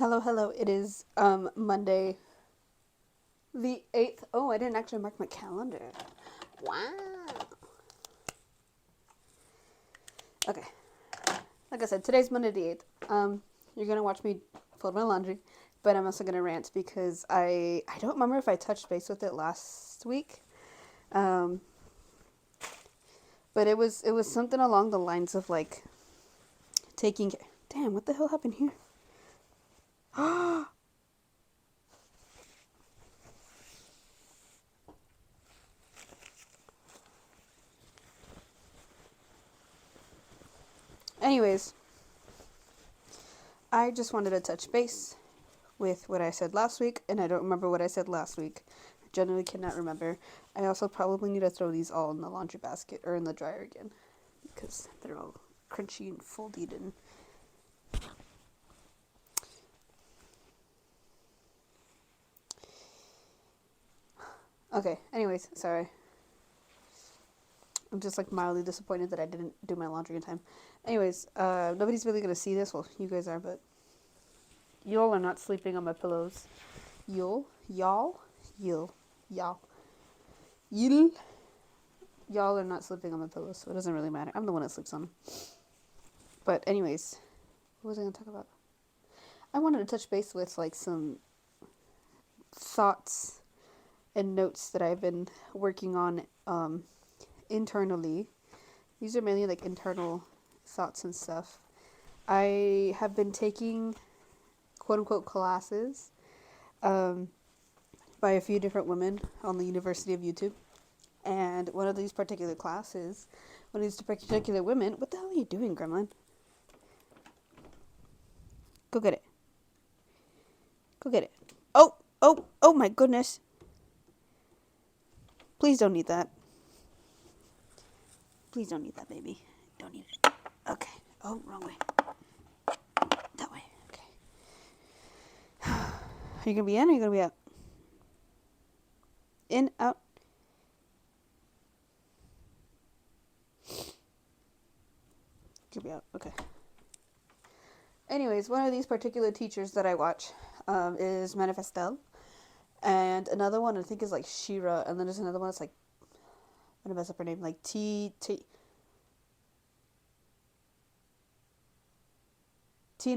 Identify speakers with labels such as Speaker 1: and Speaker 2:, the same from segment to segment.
Speaker 1: Hello, hello. It is Monday the 8th. Oh, I didn't actually mark my calendar. Wow. Okay. Like I said, today's Monday the 8th. You're going to watch me fold my laundry, but I'm also going to rant because I don't remember if I touched base with it last week. Um but it was something along the lines of like taking Damn, what the hell happened here? Anyways, I just wanted to touch base with what I said last week, and I don't remember what I said last week. I generally cannot remember. I also probably need to throw these all in the laundry basket or in the dryer again because they're all crunchy and folded and okay. Anyways, sorry. I'm just like mildly disappointed that I didn't do my laundry in time. Anyways, nobody's really gonna see this. Well, you guys are, but y'all are not sleeping on my pillows. Y'all, you'll, y'all, you'll. Y'all are not sleeping on my pillows, so it doesn't really matter. I'm the one that sleeps on them. But anyways, what was I gonna talk about? I wanted to touch base with like some thoughts and notes that I've been working on internally. These are mainly like internal thoughts and stuff. I have been taking quote unquote classes um, by a few different women on the University of YouTube. And one of these particular classes, one of these particular women, what the hell are you doing, Gremlin? Go get it. Go get it. Oh my goodness. Please don't eat that. Please don't eat that, baby. Don't eat it. Okay. Oh, wrong way. That way. Okay. Are you gonna be in or are you gonna be out? In, out. You'll be out. Okay. Anyways, one of these particular teachers that I watch is Manifestel. And another one I think is like Shira. And then there's another one that's like, I'm gonna mess up her name. Like Tina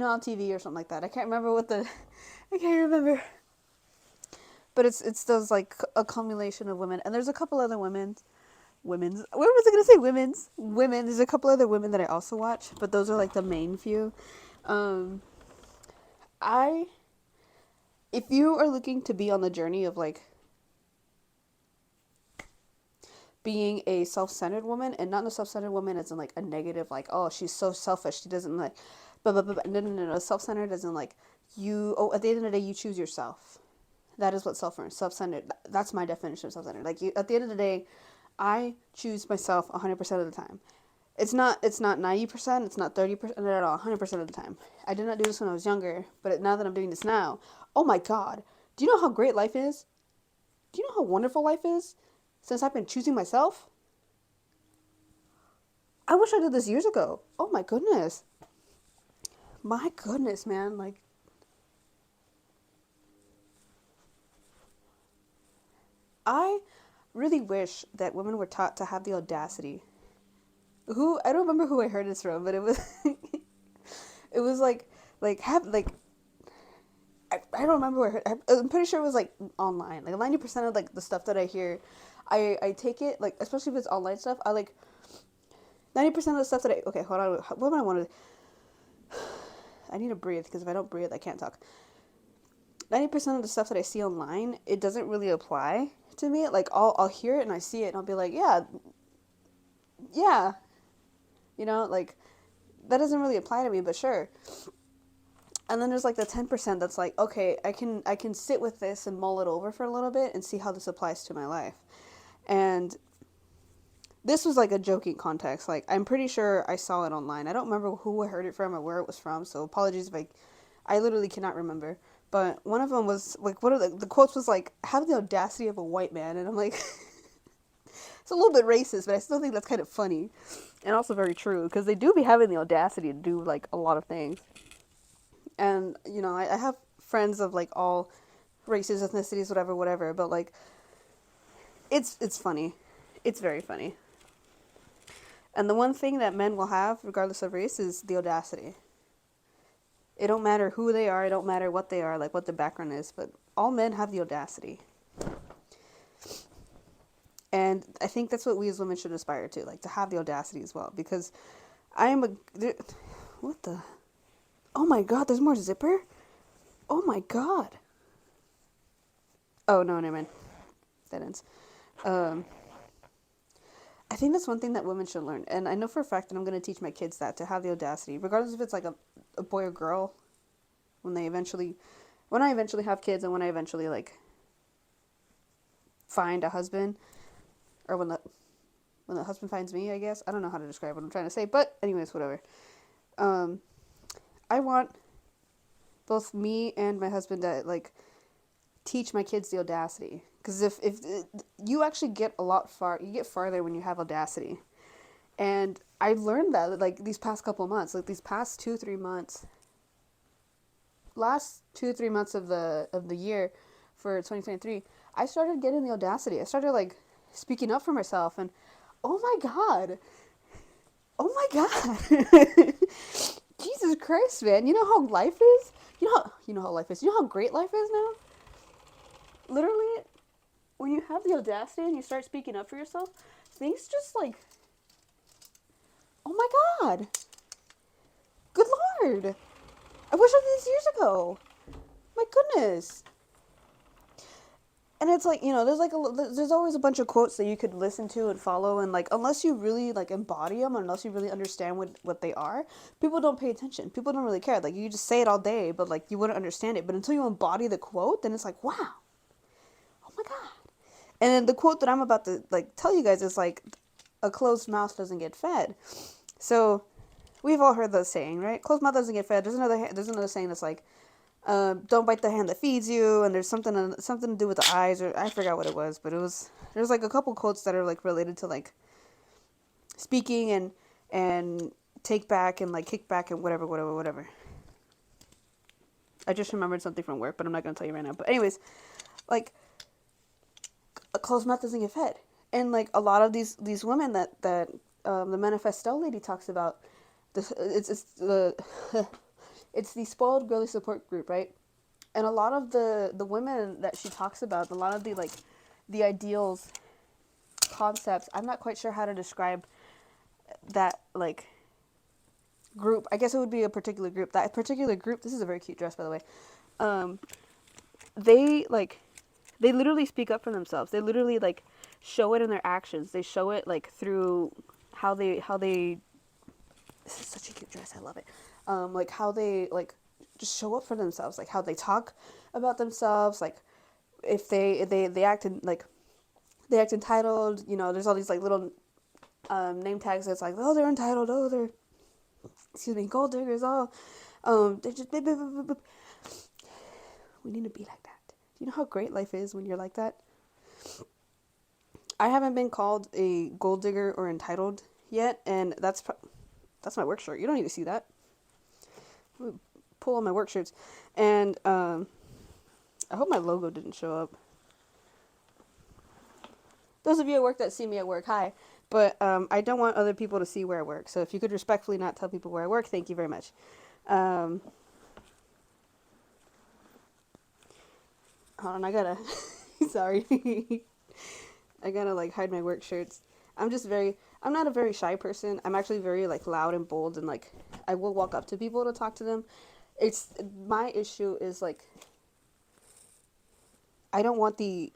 Speaker 1: on TV or something like that. I can't remember what the. I can't remember. But it's those like accumulation of women. And there's a couple other women's. Where was I gonna say women's? Women. There's a couple other women that I also watch, but those are like the main few. Um, I if you are looking to be on the journey of like being a self-centered woman, and not a self-centered woman as in like a negative, like oh she's so selfish, she doesn't like, but no. Self-centered as in like you. Oh, at the end of the day, you choose yourself. That is what self-centered. That's my definition of self-centered. Like you, at the end of the day, I choose myself 100% of the time. It's not 90%, it's not 30% at all, 100% of the time. I did not do this when I was younger, but now that I'm doing this now, oh my god. Do you know how great life is? Do you know how wonderful life is? Since I've been choosing myself? I wish I did this years ago. Oh my goodness. My goodness, man. Like I really wish that women were taught to have the audacity. Who I don't remember who I heard this from, but it was it was like have like I don't remember where I heard, I'm pretty sure it was like online. Like 90% of like the stuff that I hear, I take it like, especially if it's online stuff. I like 90% of the stuff that I, okay, hold on. What am I want to? I need to breathe because if I don't breathe, I can't talk. 90% of the stuff that I see online, it doesn't really apply to me. Like I'll hear it and I see it and I'll be like, yeah, yeah, like that doesn't really apply to me, but sure. And then there's like the 10% that's like, okay, I can sit with this and mull it over for a little bit and see how this applies to my life. And this was like a joking context. Like I'm pretty sure I saw it online. I don't remember who I heard it from or where it was from, so apologies if I literally cannot remember. But one of them was like, one of the quotes was like, have the audacity of a white man. And I'm like, it's a little bit racist, but I still think that's kind of funny. And also very true, because they do be having the audacity to do like a lot of things. And I have friends of like all races, ethnicities, whatever, whatever. But like, it's funny. It's very funny. And the one thing that men will have, regardless of race, is the audacity. It don't matter who they are. It don't matter what they are, like what the background is. But all men have the audacity. And I think that's what we as women should aspire to, like to have the audacity as well. Because I am a, what the, oh my god, there's more zipper. Oh my god. Oh no, never mind. That ends. Um, I think that's one thing that women should learn, and I know for a fact that I'm going to teach my kids that, to have the audacity, regardless if it's like a boy or girl, when they eventually, when I eventually have kids, and when I eventually like find a husband, or when the husband finds me, I guess. I don't know how to describe what I'm trying to say, but anyways, whatever. Um, I want both me and my husband to like teach my kids the audacity, because if you actually get you get farther when you have audacity. And I learned that like these past couple months, like these past 2-3 months, last 2-3 months of the year for 2023, I started getting the audacity. I started like speaking up for myself, and oh my god, oh my god, Jesus Christ, man! You know how life is. You know how life is. You know how great life is now. Literally, when you have the audacity and you start speaking up for yourself, things just like, oh my god, good lord, I wish I did this years ago. My goodness. And it's like, there's always a bunch of quotes that you could listen to and follow, and like unless you really like embody them, unless you really understand what they are, people don't pay attention. People don't really care. Like you just say it all day, but like you wouldn't understand it. But until you embody the quote, then it's like, wow, oh my god. And then the quote that I'm about to like tell you guys is like, a closed mouth doesn't get fed. So we've all heard the saying, right? Closed mouth doesn't get fed. There's another saying that's like, don't bite the hand that feeds you, and there's something to do with the eyes, or I forgot what it was, but there's like a couple quotes that are like related to like speaking and take back and like kick back and whatever, whatever, whatever. I just remembered something from work, but I'm not gonna tell you right now. But anyways, like a closed mouth doesn't get fed, and like a lot of these women that the manifesto lady talks about, it's the it's the spoiled girly support group, right? And a lot of the women that she talks about, a lot of the like the ideals, concepts, I'm not quite sure how to describe that like group. I guess it would be a particular group. That particular group, this is a very cute dress, by the way. Um, they like they literally speak up for themselves. They literally like show it in their actions. They show it like through how they this is such a cute dress. I love it. Like how they like just show up for themselves, like how they talk about themselves, like if they act in, like they act entitled. There's all these like little name tags that's like, oh, they're entitled, oh, they're, excuse me, gold diggers, oh, they're just beep, beep, beep, beep. We need to be like that. Do you know how great life is when you're like that? I haven't been called a gold digger or entitled yet, and that's my work shirt. You don't need to see that. Pull on my work shirts, and I hope my logo didn't show up. Those of you at work that see me at work, hi. But I don't want other people to see where I work. So if you could respectfully not tell people where I work, thank you very much. Hold on, I gotta. Sorry. I gotta like hide my work shirts. I'm not a very shy person. I'm actually very like loud and bold, and like I will walk up to people to talk to them. It's my issue is like I don't want the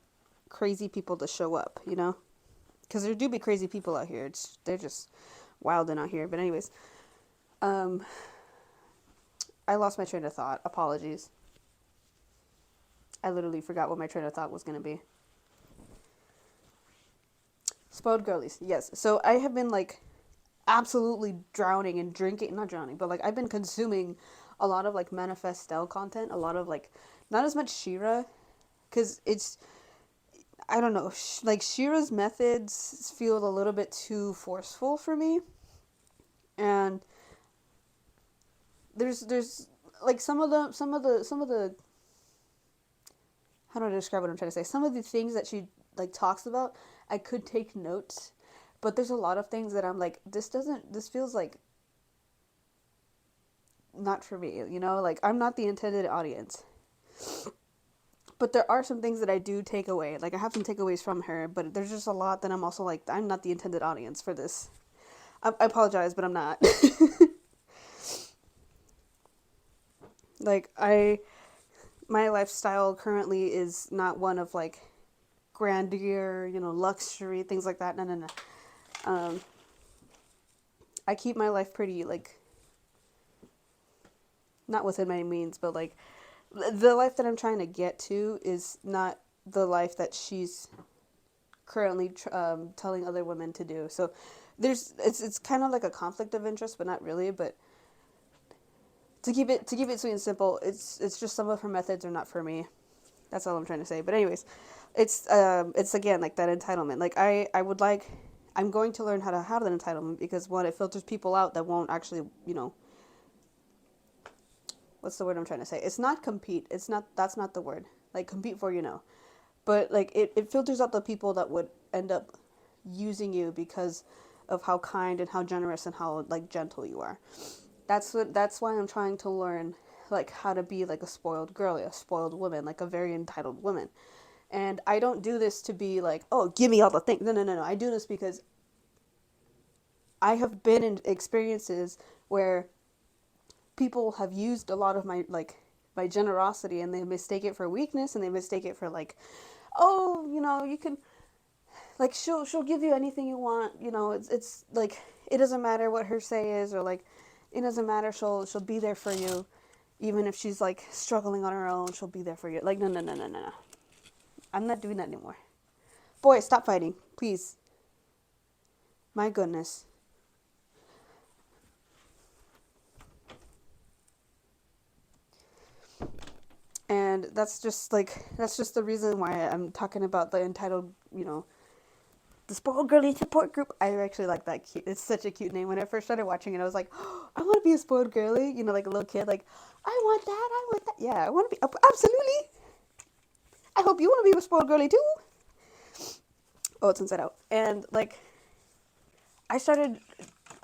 Speaker 1: crazy people to show up, because there do be crazy people out here. They're just wilding out here. But anyways, I lost my train of thought. Apologies. I literally forgot what my train of thought was gonna be. Spoiled girlies, yes. So I have been like absolutely drowning and drinking, not drowning, but like I've been consuming a lot of like manifestel content, a lot of like not as much Shira, because it's, I don't know, like Shira's methods feel a little bit too forceful for me, and there's like some of the how do I describe what I'm trying to say? Some of the things that she like talks about, I could take notes, but there's a lot of things that I'm like, this feels like not for me, you know? Like I'm not the intended audience. But there are some things that I do take away. Like I have some takeaways from her, but there's just a lot that I'm also like, I'm not the intended audience for this. I apologize, but I'm not. Like my lifestyle currently is not one of like grandeur, you know, luxury, things like that. No, no, no. Um, I keep my life pretty like not within my means, but like the life that I'm trying to get to is not the life that she's currently telling other women to do. So it's kind of like a conflict of interest, but not really. But to keep it sweet and simple, it's just some of her methods are not for me. That's all I'm trying to say. But anyways, it's again like that entitlement. Like I would like I'm going to learn how to have that entitlement because one, it filters people out that won't actually, you know, what's the word I'm trying to say? It's not compete. It's not, that's not the word. Like compete for, you know. But like it filters out the people that would end up using you because of how kind and how generous and how like gentle you are. That's why I'm trying to learn like how to be like a spoiled girl, a spoiled woman, like a very entitled woman. And I don't do this to be like, oh, give me all the things. No, no, no, no. I do this because I have been in experiences where people have used a lot of my like my generosity and they mistake it for weakness and they mistake it for like, oh, you know, you can like she'll give you anything you want, you know, it's like it doesn't matter what her say is or like it doesn't matter, she'll be there for you even if she's like struggling on her own, she'll be there for you. Like no, no, no, no, no, no. I'm not doing that anymore. Boys, stop fighting, please. My goodness. And that's just the reason why I'm talking about the entitled, you know, the spoiled girly support group. I actually like that. Cute. It's such a cute name. When I first started watching it, I was like, oh, I want to be a spoiled girly. You know, like a little kid. Like, I want that. I want that. Yeah, I want to be. Absolutely. I hope you want to be a spoiled girly too. Oh, it's Inside Out. And like, I started,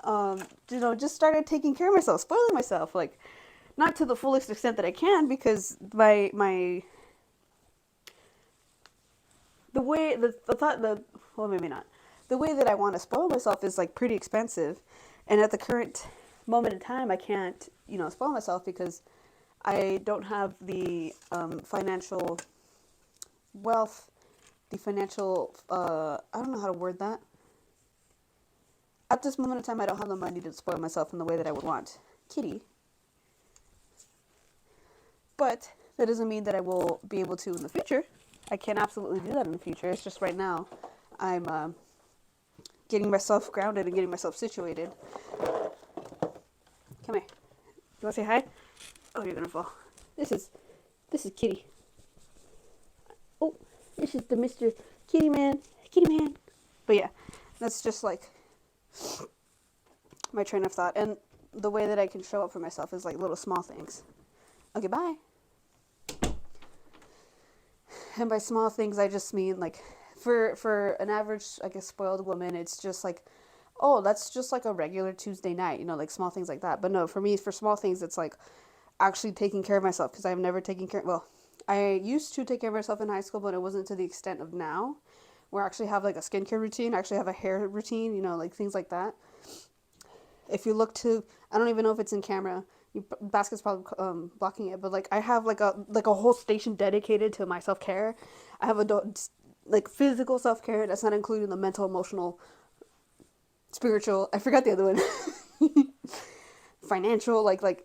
Speaker 1: you know, just started taking care of myself, spoiling myself. Like, not to the fullest extent that I can because my the way the thought the well maybe not the way that I want to spoil myself is like pretty expensive, and at the current moment in time I can't, you know, spoil myself because I don't have the financial wealth, the financial I don't know how to word that. At this moment in time I don't have the money to spoil myself in the way that I would want. Kitty. But that doesn't mean that I will be able to in the future. I can absolutely do that in the future. It's just right now I'm getting myself grounded and getting myself situated. Come here. You want to say hi? Oh, you're gonna fall. This is Kitty. Oh, this is the Mr. Kitty Man. Kitty Man. But yeah, that's just like my train of thought. And the way that I can show up for myself is like little small things. Okay, bye. And by small things, I just mean like for an average, I guess, spoiled woman, it's just like, oh, that's just like a regular Tuesday night, you know, like small things like that. But no, for me, for small things, it's like actually taking care of myself because I've never taken care. Well, I used to take care of myself in high school, but it wasn't to the extent of now, where I actually have like a skincare routine. I actually have a hair routine, you know, like things like that. If you look to, I don't even know if it's in camera. Basket's probably blocking it, but like I have like a whole station dedicated to my self care. I have like physical self care. That's not including the mental, emotional, spiritual. I forgot the other one. Financial, like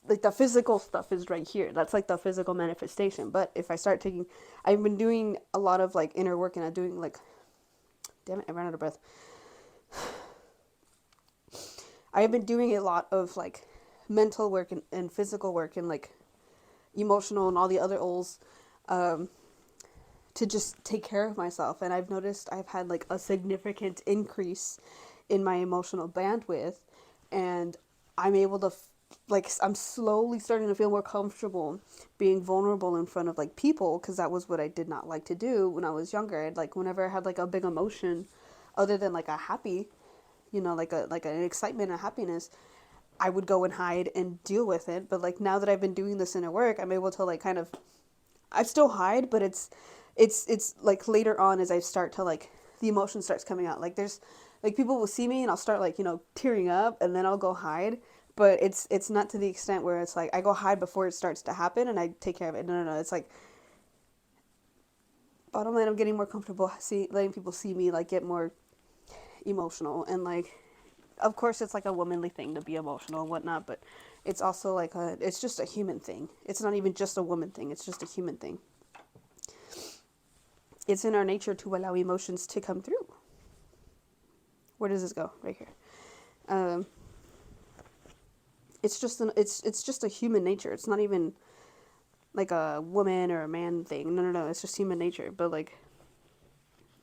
Speaker 1: the physical stuff is right here. That's like the physical manifestation. But if I start taking, I've been doing a lot of like inner work, and I'm doing like, damn it, I ran out of breath. I've been doing a lot of like mental work and physical work and like emotional and all the other O's um, to just take care of myself. And I've noticed I've had like a significant increase in my emotional bandwidth, and I'm able to like I'm slowly starting to feel more comfortable being vulnerable in front of like people, because that was what I did not like to do when I was younger. Like whenever I had like a big emotion other than like a happy, like an excitement and happiness, I would go and hide and deal with it. But like now that I've been doing this in work, I'm able to like kind of, I still hide, but it's like later on as I start to like the emotion starts coming out. Like there's like people will see me and I'll start like, tearing up, and then I'll go hide. But it's not to the extent where it's like I go hide before it starts to happen and I take care of it. No, no, no. It's like bottom line, I'm getting more comfortable letting people see me like get more emotional, and like of course it's like a womanly thing to be emotional and whatnot, but it's also like it's just a human thing. It's not even just a woman thing. It's just a human thing. It's in our nature to allow emotions to come through. Where does this go? Right here. Um, it's just a human nature. It's not even like a woman or a man thing. No, no, no. It's just human nature. But like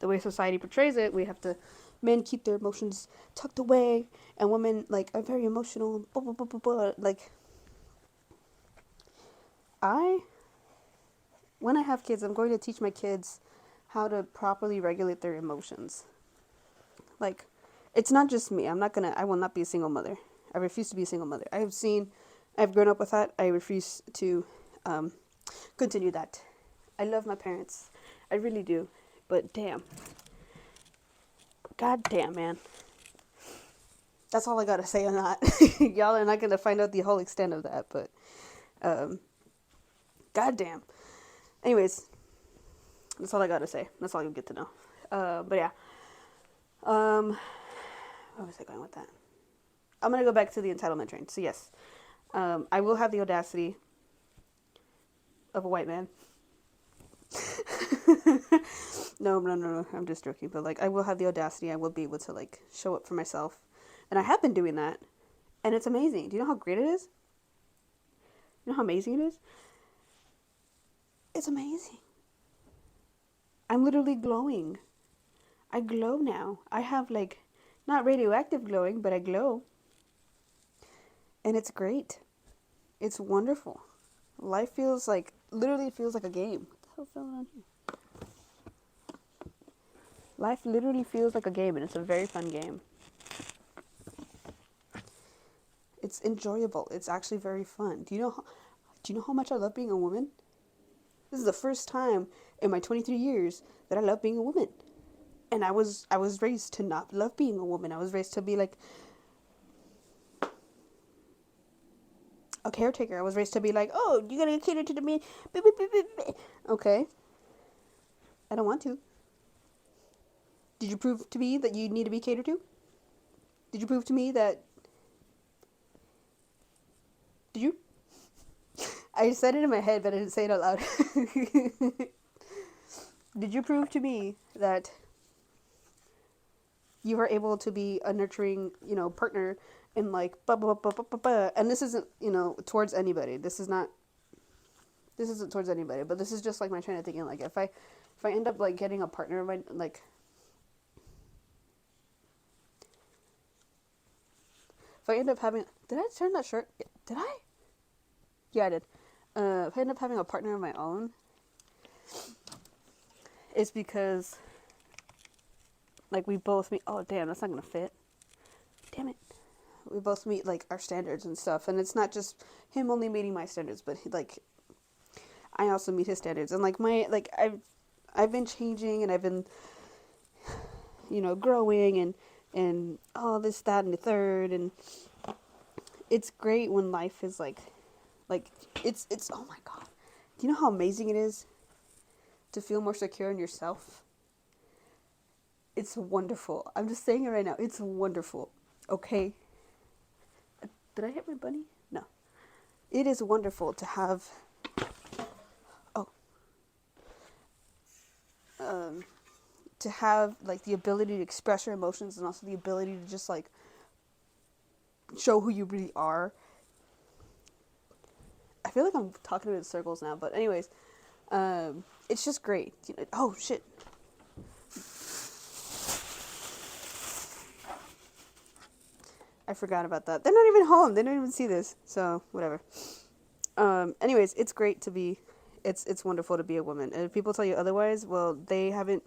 Speaker 1: the way society portrays it, we have to, men keep their emotions tucked away, and women like are very emotional. Blah, blah, blah, blah, blah. Like I, when I have kids, I'm going to teach my kids how to properly regulate their emotions. Like, it's not just me. I will not be a single mother. I refuse to be a single mother. I've grown up with that. I refuse to continue that. I love my parents. I really do. But damn. God damn, man. That's all I gotta say on that. Y'all are not gonna find out the whole extent of that, but god damn. Anyways, that's all I gotta say. That's all you'll get to know. But yeah. Where was I going with that? I'm gonna go back to the entitlement train. So yes, I will have the audacity of a white man. No, no, no, no. I'm just joking. But like, I will have the audacity. I will be able to like show up for myself, and I have been doing that, and it's amazing. Do you know how great it is? You know how amazing it is? It's amazing. I'm literally glowing. I glow now. I have like, not radioactive glowing, but I glow. And it's great. It's wonderful. Life feels like, literally feels like a game. What the hell's going on here? Life literally feels like a game, and it's a very fun game. It's enjoyable. It's actually very fun. Do you know how much I love being a woman? This is the first time in my 23 years that I love being a woman. And I was raised to not love being a woman. I was raised to be like a caretaker. I was raised to be like, oh, you gotta cater to the man. Okay. I don't want to. Did you prove to me that you need to be catered to? Did you prove to me that... Did you? I said it in my head, but I didn't say it out loud. Did you prove to me that you were able to be a nurturing, partner in like blah, blah, blah, blah, blah, blah. And this isn't, towards anybody. This isn't towards anybody, but this is just like my train of thinking. Like if I end up like getting a partner, like if I end up having, did I turn that shirt? Did I? Yeah, I did. If I end up having a partner of my own, it's because like we both meet. Oh damn, that's not gonna fit. Damn it. We both meet like our standards and stuff, and it's not just him only meeting my standards, but like I also meet his standards, and like I've been changing, and I've been growing, and all this, that, and the third, and it's great when life is like it's oh my god, do you know how amazing it is to feel more secure in yourself? It's wonderful. I'm just saying it right now. It's wonderful. Okay. Did I hit my bunny? No. It is wonderful to have, to have like the ability to express your emotions, and also the ability to just like show who you really are. I feel like I'm talking in circles now, but anyways, it's just great. Oh shit. I forgot about that. They're not even home. They don't even see this. So whatever. Anyways, it's great to be. It's wonderful to be a woman. And if people tell you otherwise, well, they haven't.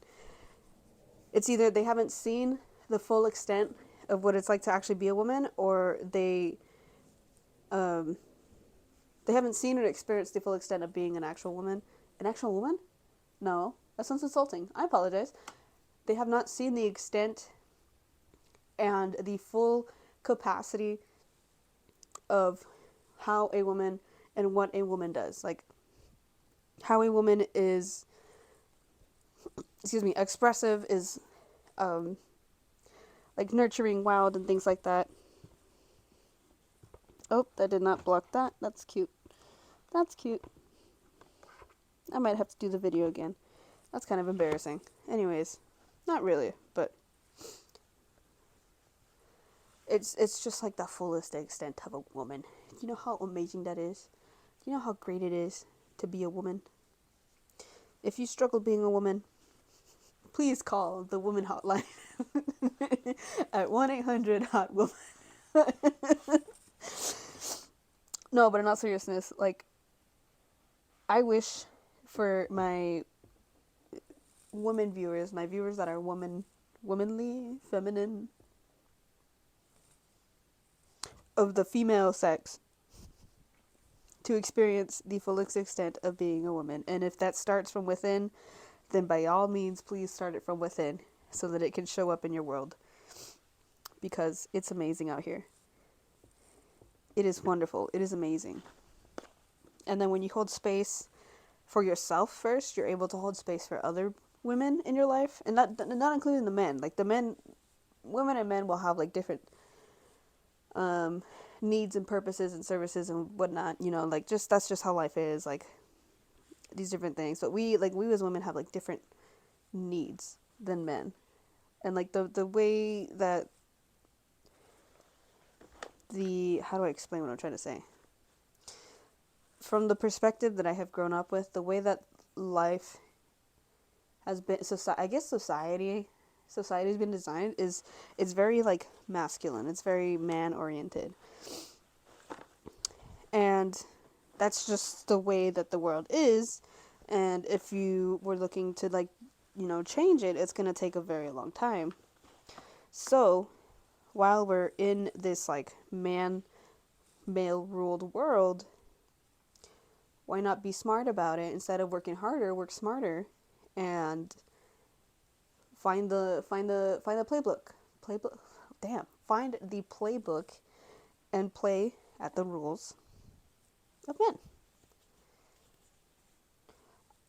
Speaker 1: It's either they haven't seen the full extent of what it's like to actually be a woman, or um, they haven't seen or experienced the full extent of being an actual woman. An actual woman? No, that sounds insulting. I apologize. They have not seen the extent and the full capacity of how a woman and what a woman does. Like, how a woman is, expressive, is um, like nurturing, wild, and things like that. Oh, that did not block that. That's cute. That's cute. I might have to do the video again. That's kind of embarrassing. Anyways, not really, but it's just like the fullest extent of a woman. Do you know how amazing that is? Do you know how great it is to be a woman? If you struggle being a woman, please call the woman hotline at 1-800-HOT-WOMAN. No, but in all seriousness, like, I wish for my women viewers, my viewers that are womanly, feminine, of the female sex, to experience the fullest extent of being a woman. And if that starts from within, then by all means, please start it from within so that it can show up in your world. Because it's amazing out here. It is wonderful. It is amazing. And then when you hold space for yourself first, you're able to hold space for other women in your life. And not including the men. Like, the men, women and men will have like different needs and purposes and services and whatnot, like, just that's just how life is, like, these different things. But we as women have like different needs than men. And like the way that how do I explain what I'm trying to say? From the perspective that I have grown up with, the way that life has been, I guess society's been designed is, it's very like masculine. It's very man oriented. And that's just the way that the world is. And if you were looking to, like, change it, it's going to take a very long time. So while we're in this like male ruled world, why not be smart about it? Instead of working harder, work smarter, and find the playbook. Find the playbook and play at the rules of men.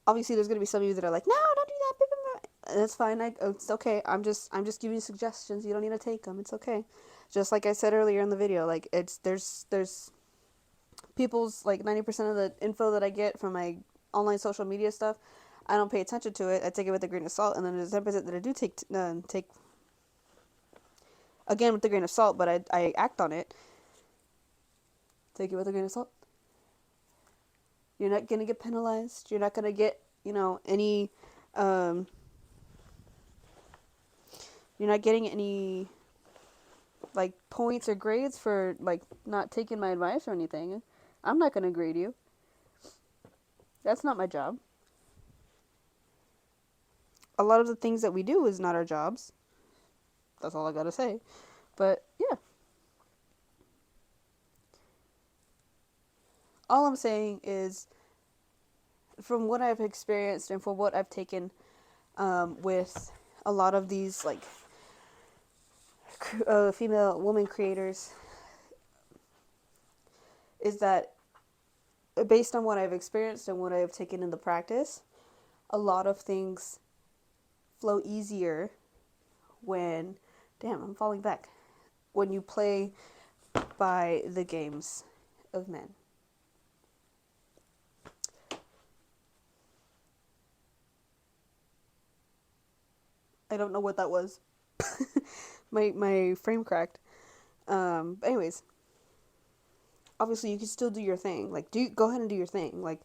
Speaker 1: Obviously, there's gonna be some of you that are like, no, don't do that. That's fine. It's okay. I'm just giving you suggestions. You don't need to take them. It's okay. Just like I said earlier in the video, like, there's people's, like, 90% of the info that I get from my online social media stuff, I don't pay attention to it. I take it with a grain of salt, and then there's 10% that I do take again with a grain of salt, but I act on it. Take it with a grain of salt. You're not gonna get penalized. You're not gonna get, any. You're not getting any, like, points or grades for, like, not taking my advice or anything. I'm not gonna grade you. That's not my job. A lot of the things that we do is not our jobs. That's all I gotta say. But yeah. All I'm saying is, from what I've experienced and from what I've taken with a lot of these, like, female woman creators, is that based on what I've experienced and what I've taken into practice, a lot of things flow easier when, damn, I'm falling back, when you play by the games of men. I don't know what that was. my frame cracked. Anyways, obviously you can still do your thing. Like, go ahead and do your thing. Like,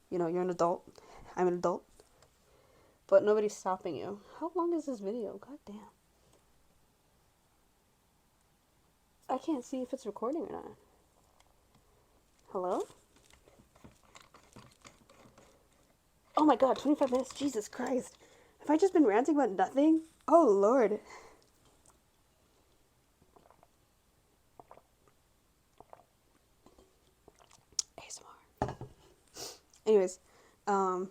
Speaker 1: you're an adult. I'm an adult. But nobody's stopping you. How long is this video? God damn. I can't see if it's recording or not. Hello? Oh my god, 25 minutes? Jesus Christ. Have I just been ranting about nothing? Oh lord. ASMR. Anyways, um,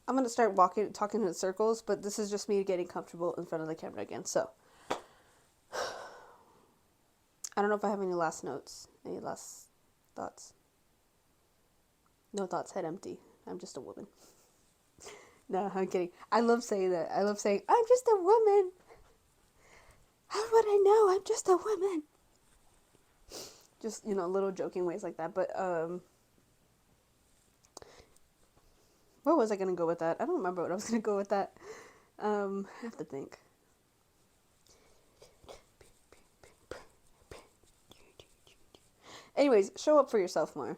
Speaker 1: I'm gonna start talking in circles, but this is just me getting comfortable in front of the camera again. So, I don't know if I have any last notes, any last thoughts. No thoughts, head empty. I'm just a woman. No, I'm kidding. I love saying that. I love saying, I'm just a woman. How would I know? I'm just a woman. Just, little joking ways like that. But, where was I going to go with that? I don't remember what I was going to go with that. I have to think. Anyways, show up for yourself more.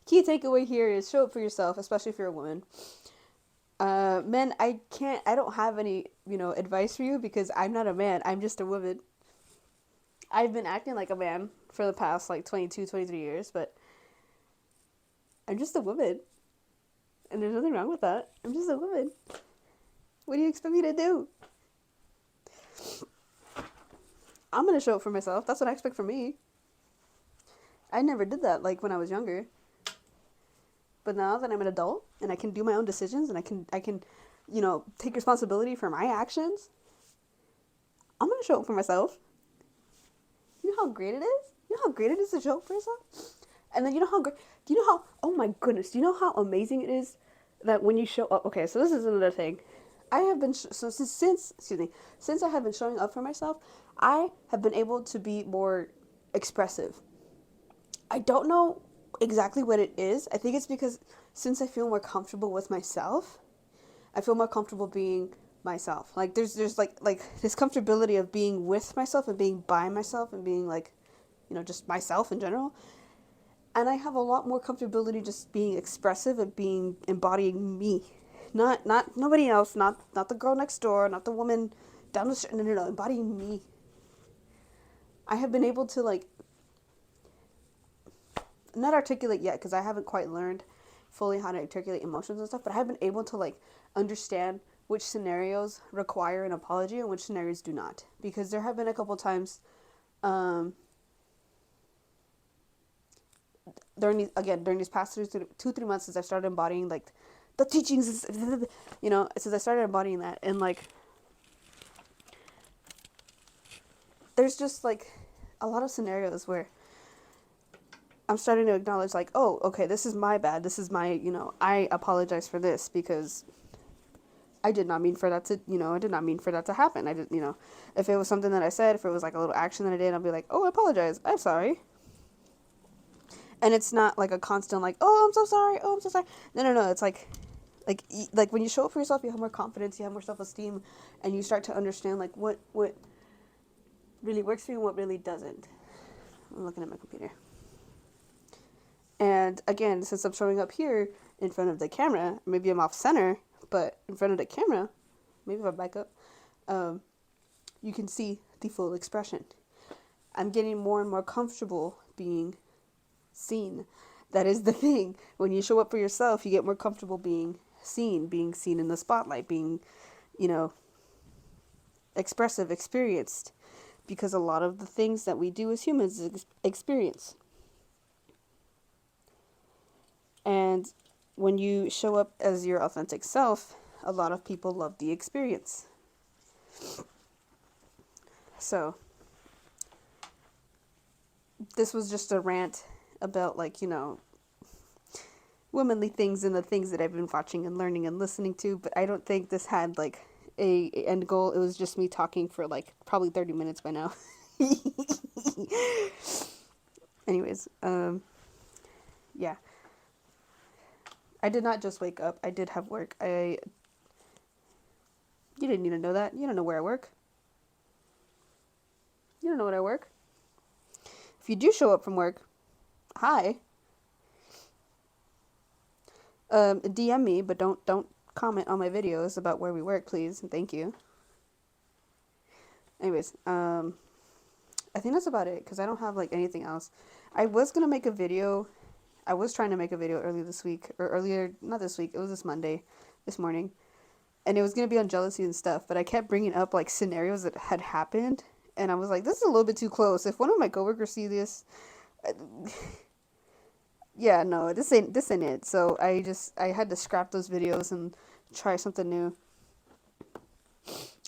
Speaker 1: Key takeaway here is show up for yourself, especially if you're a woman. Men, I don't have any, advice for you because I'm not a man. I'm just a woman. I've been acting like a man for the past, 22, 23 years, but I'm just a woman. And there's nothing wrong with that. I'm just a woman. What do you expect me to do? I'm going to show up for myself. That's what I expect from me. I never did that, when I was younger. But now that I'm an adult and I can do my own decisions and I can, take responsibility for my actions, I'm going to show up for myself. You know how great it is? You know how great it is to show up for yourself? And then oh my goodness, do you know how amazing it is that when you show up, okay, so this is another thing. I have been, since I have been showing up for myself, I have been able to be more expressive. I don't know exactly what it is. I think it's because since I feel more comfortable with myself, I feel more comfortable being myself. There's this comfortability of being with myself and being by myself and being just myself in general. And I have a lot more comfortability just being expressive and embodying me. Not nobody else, not the girl next door, not the woman down the street. No, embodying me. I have been able to not articulate yet because I haven't quite learned fully how to articulate emotions and stuff, but I have been able to understand which scenarios require an apology and which scenarios do not. Because there have been a couple times during these past 3 months since I started embodying the teachings, since I started embodying that, and there's just a lot of scenarios where I'm starting to acknowledge oh, okay, this is my bad. This is my, I apologize for this because I did not mean for that to, I did not mean for that to happen. I did, if it was something that I said, if it was a little action that I did, I'll be oh, I apologize. I'm sorry. And it's not a constant oh, I'm so sorry. Oh, I'm so sorry. No. It's like when you show up for yourself, you have more confidence, you have more self-esteem, and you start to understand what really works for you and what really doesn't. I'm looking at my computer. And again, since I'm showing up here in front of the camera, maybe I'm off center, but in front of the camera, maybe if I back up, you can see the full expression. I'm getting more and more comfortable being seen. That is the thing. When you show up for yourself, you get more comfortable being seen in the spotlight, being, expressive, experienced, because a lot of the things that we do as humans is experience. And when you show up as your authentic self, a lot of people love the experience. So, this was just a rant about womanly things and the things that I've been watching and learning and listening to, but I don't think this had a end goal. It was just me talking for probably 30 minutes by now. Anyways, yeah. I did not just wake up. I did have work. You didn't need to know that. You don't know where I work. You don't know what I work. If you do show up from work, hi. DM me, but don't comment on my videos about where we work, please, and thank you. Anyways, I think that's about it because I don't have like anything else. I was gonna make a video. I was trying to make a video earlier this week, or earlier, not this week. It was this Monday, this morning, and it was gonna be on jealousy and stuff. But I kept bringing up like scenarios that had happened, and I was like, this is a little bit too close. If one of my coworkers see this, uh, yeah, no, this ain't it. So I had to scrap those videos and try something new.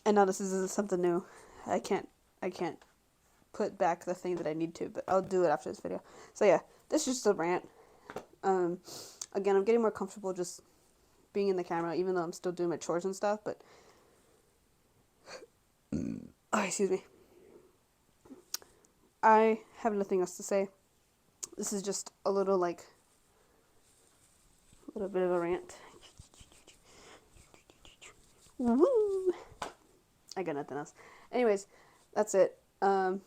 Speaker 1: And now this is something new. I can't put back the thing that I need to, but I'll do it after this video. So yeah, this is just a rant. Um, Again, I'm getting more comfortable just being in the camera, even though I'm still doing my chores and stuff. But oh, excuse me. I have nothing else to say. This is just a little bit of a rant. Woo! I got nothing else. Anyways, that's it. I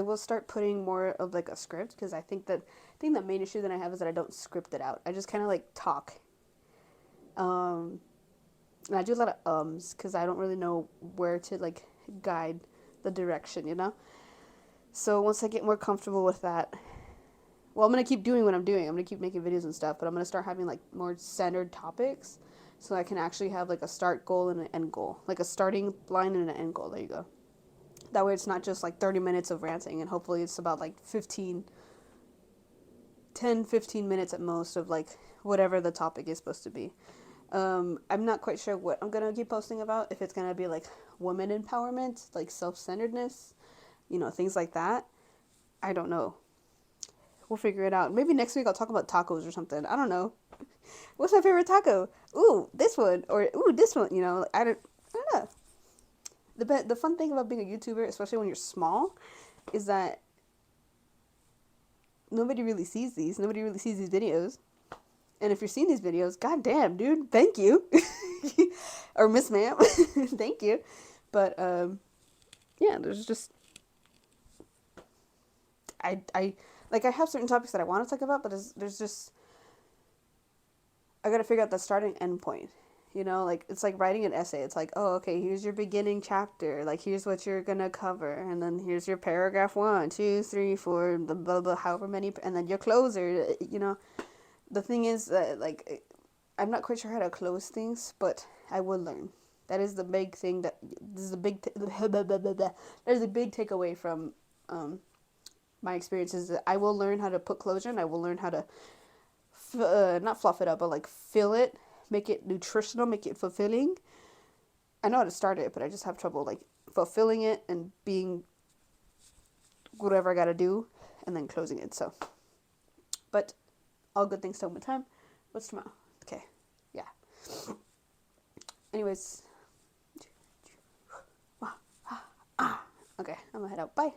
Speaker 1: will start putting more of like a script because I think the main issue that I have is that I don't script it out. I just kind of like talk. And I do a lot of because I don't really know where to like guide the direction, you know? So once I get more comfortable with that, well, I'm going to keep doing what I'm doing. I'm going to keep making videos and stuff, but I'm going to start having like more centered topics so I can actually have like a start goal and an end goal. Like a starting line and an end goal. There you go. That way it's not just like 30 minutes of ranting, and hopefully it's about like 15 minutes at most of like whatever the topic is supposed to be. I'm not quite sure what I'm going to keep posting about. If it's going to be like women empowerment, like self-centeredness, things like that. I don't know. We'll figure it out. Maybe next week I'll talk about tacos or something. I don't know. What's my favorite taco? Ooh, this one. Or, ooh, this one. I don't know. The fun thing about being a YouTuber, especially when you're small, is that nobody really sees these. Nobody really sees these videos. And if you're seeing these videos, goddamn, dude, thank you. Or Miss Ma'am, thank you. But, yeah, there's just... I like, I have certain topics that I want to talk about, but there's just... I gotta figure out the starting end point. Like, it's like writing an essay. It's like, oh, okay, here's your beginning chapter. Like, here's what you're gonna cover. And then here's your paragraph 1, 2, 3, 4, blah, blah, blah, however many. And then your closer. The thing is that, like, I'm not quite sure how to close things, but I will learn. That is the big thing this is a big, there's a big takeaway from my experiences. That I will learn how to put closure, and I will learn how to, not fluff it up, but like fill it, make it nutritional, make it fulfilling. I know how to start it, but I just have trouble like fulfilling it and being whatever I gotta do, and then closing it. So, but all good things take my time. What's tomorrow? Okay, yeah. Anyways, okay, I'm gonna head out. Bye.